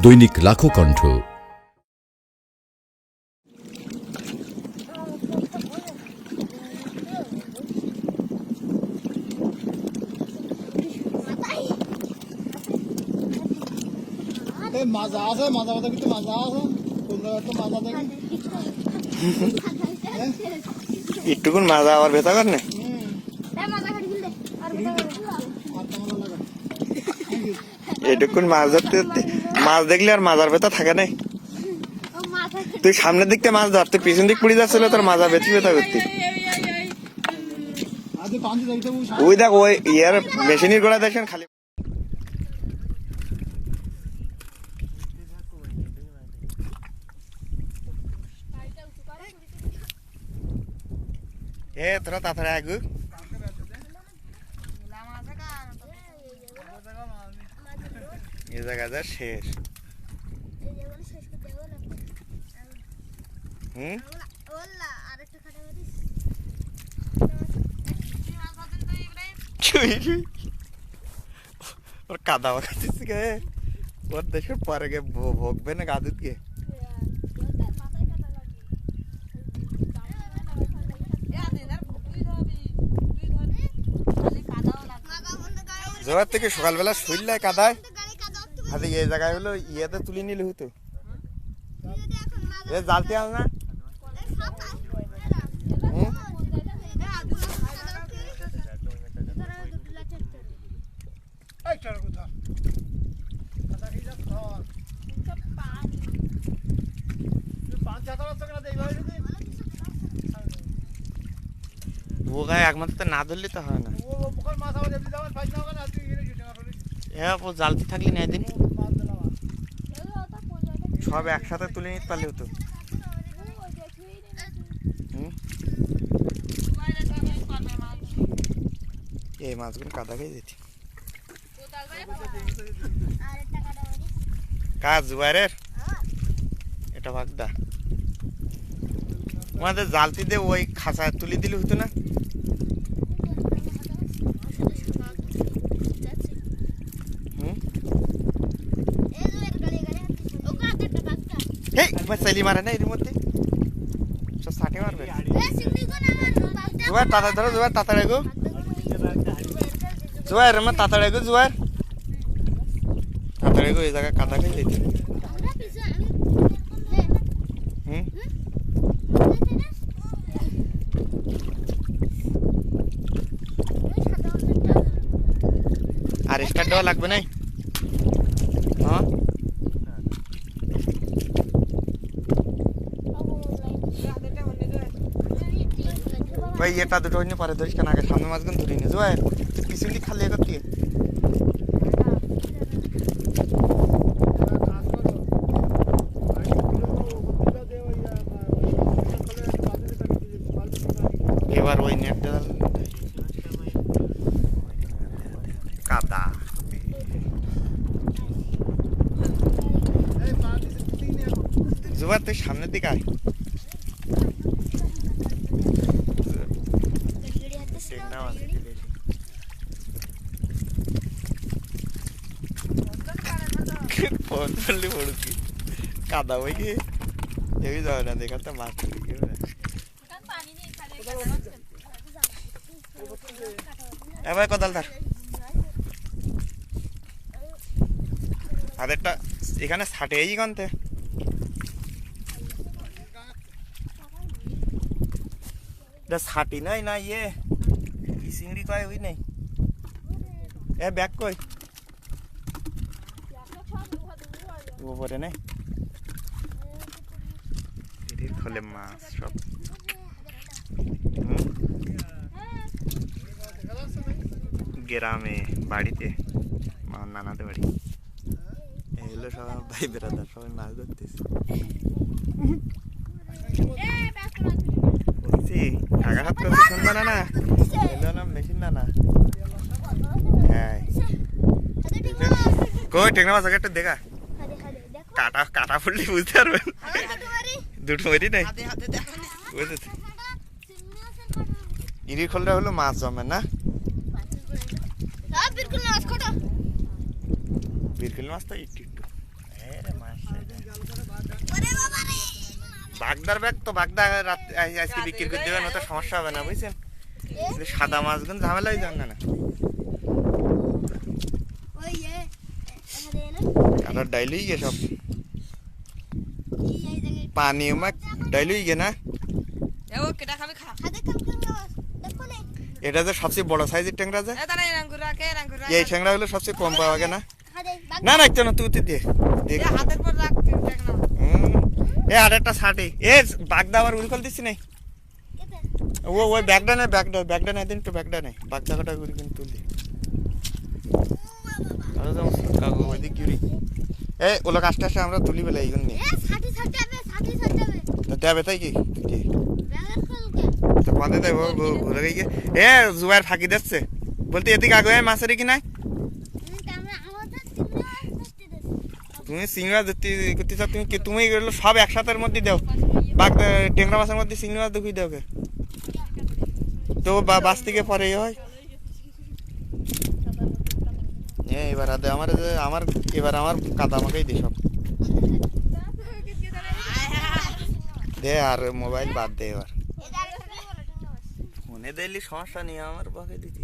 দৈনিক লাখো কণ্ঠ। মাজা আছে, মাজা মাজা কিন্তু মাজা আছে, একটা মাজা দেখি একটুকুন মাজা আবার ভেতা কর না এটুকুন মাছ ধরতে ধরতে মাছ দেখলে আর মাজার ভেতা থাকে নাই। তুই সামনের দিকটা মাছ ধর, তুই পিছন দিক পড়ে যাচ্ছিল তোর মাজা বেশি ভেতা করতি। ওই দেখ ওই ইয়ার মেশিনের গোড়া দেখেন খালি এ তোরা তাড়াতাড়ি আগু এই জায়গা যা শেষ। হুম ওর কাদা খাচ্ছিস গে, ওর দেশের পরে গে ভোগবে না গাদুত গে। জোয়ার থেকে সকালবেলা শুইলে কাদায় হাতে এই জায়গায় হলো ইয়েতে তুলে নিলে হতো। এ জালতে আল না ও গায়ে একমাত্র না ধরলে তো হয় না। হ্যাঁ ও জালতি থাকলে না দিন সব একসাথে তুলে নিতে পারলে হতো। এই মাছগুলো কাদা খেয়ে যেতি কাজ জুয়ারের এটা ভাগদা আমাদের জালতি দিয়ে ওই খাঁচা তুলে দিলে হতো না। চাইলি মারে না এর মধ্যে সব সাটে মারবে। জোয়ার তাড়াতাড়ি ধরো, জোয়ার তাড়াতাড়ি গো, জোয়ার আমার তাড়াতাড়ি গো, জোয়ার তাড়াতাড়ি গো। এই জায়গায় কাদা খেয়ে যেতে আর স্টার্ট দেওয়া লাগবে না। হ্যাঁ ভাই এটা দুটো হইনি পারে ধরিস কেন, আগে সামনে মাছগুলো ধরি নি জয় পিছন দিক খালি করতে এবার ওই নেটটা কাদা জুবাই তুই সামনের দিকে আয়। কাদা বই কি দেখবি যাবে না দেখাতে মাছ এবার কোদাল ধর আরেকটা এখানে ছাটে এই গন্তে ছাটি নাই না ইয়ে চিংড়ি কয় ওই নাই এ ব্যাগ কই উপরে নেই খোলে মাছ সব। গ্রামে বাড়িতে আমার নানাদের বাড়ি এগুলো সব ভাই বেড়াদার সবাই মাছ ধরতেছে। আগা হাত করতে শুনবে না না এলো না মেশিন না না। হ্যাঁ কই টেকনা মাছ আগে একটা দেখা কাটা কাটা পড়লে বুঝতে পারবেন। দুটো মেরি নাই বুঝেছি ইরি খোলটা হলো মাছ জমে না। বিরকুল মাছ তো একটু একটু বাগদার ব্যাগ তো বাগদা আজকে বিক্রি করে দেবেন, ওটা সমস্যা হবে না বুঝছেন। সাদা মাছগুলো ঝামেলা হয়ে যান না। কাটার ডাইলই গে সব পানি মাছ ডাইলই গে না। এটা যে সবচেয়ে বড় সাইজের ট্যাংরা যে এই ট্যাংরা হলো সবচেয়ে কম পাওয়া গে না। না না কেন তুই দিয়ে এ আর একটা ষাটে এ বাগদা আবার উড়ি ফেল দিচ্ছি নাই। ওই ব্যাগটা নেই, ব্যাগটা নেই দিন, একটু ব্যাগটা নেই, বাগদা কাটা উড়ি কিন্তু তুললি ওইদিক উড়ি। এ ওলা কাজটা আসে আমরা তুলি বেলা এইগুলো নিয়ে দেবে তাই কি বাঁধে দেয় ঘুরে গিয়ে। এ জুয়ার ফাঁকি দিচ্ছে বলতে এদিকে আগে মাছের কি নাই। তুমি চিংড়ি মাছ ধরতে করতে চাও, তুমি তুমি এগুলো সব একসাথের মধ্যে দাও। বাগদা ট্যাংরা মাছের মধ্যে চিংড়ি মাছ দেখিয়ে দাও তো বাস থেকে পরে হয়। এবার আমার এবার আমার কাদা আমাকেই দে সব দে, আর মোবাইল বাদ দে। এবার ফোনে দিলি সমস্যা নেই, আমার বাকে দিতে